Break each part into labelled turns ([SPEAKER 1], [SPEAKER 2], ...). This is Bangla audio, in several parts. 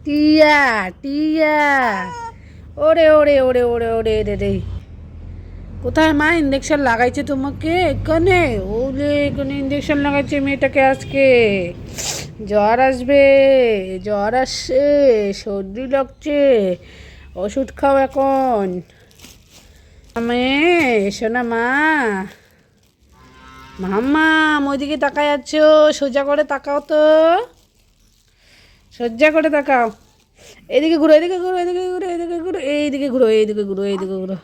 [SPEAKER 1] টিয়া টিয়া, ওরে ওরে ওরে ওরে ওরে রে রে, কোথায় মা ইঞ্জেকশন লাগাইছে তোমাকে? এখানে? ওরে এখানে ইঞ্জেকশন লাগাইছে মেয়েটাকে আজকে। জ্বর আসবে, জ্বর আসছে, সর্দি লাগছে, ওষুধ খাও এখন। মেয়ে এসো না মা। মাম্মা ওইদিকে তাকায় আছো, সোজা করে তাকাও তো, সোজা করে তাকাও। এদিকে ঘুরো, এদিকে ঘুরো, এদিকে ঘুরো, এদিকে ঘুরো, এইদিকে ঘুরো, এইদিকে ঘুরো, এইদিকে ঘুরো।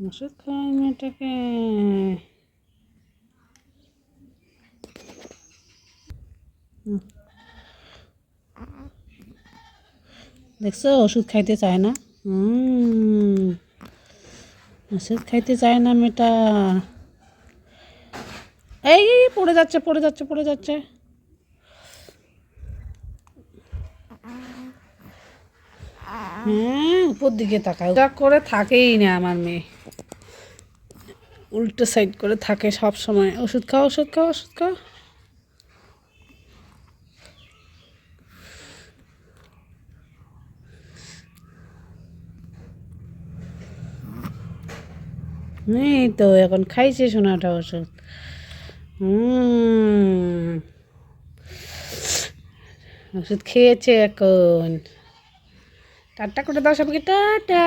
[SPEAKER 1] ওষুধ খাওয়াই মেয়েটাকে। দেখছো ওষুধ খাইতে চায় না। ওষুধ খাইতে চায় না মেয়েটা। এই পড়ে যাচ্ছে, পড়ে যাচ্ছে, পড়ে যাচ্ছে। হ্যাঁ, উপর দিকে তাকায়, যা করে থাকেই না আমার মেয়ে, উল্টো সাইড করে থাকে সব সময়। ওষুধ খাও, ওষুধ খাও, ওষুধ খাও। এই তো এখন খাইছে সোনাটা ওষুধ। ওষুধ খেয়েছে এখন। টাটা করে দাও সবাইকে, টাটা।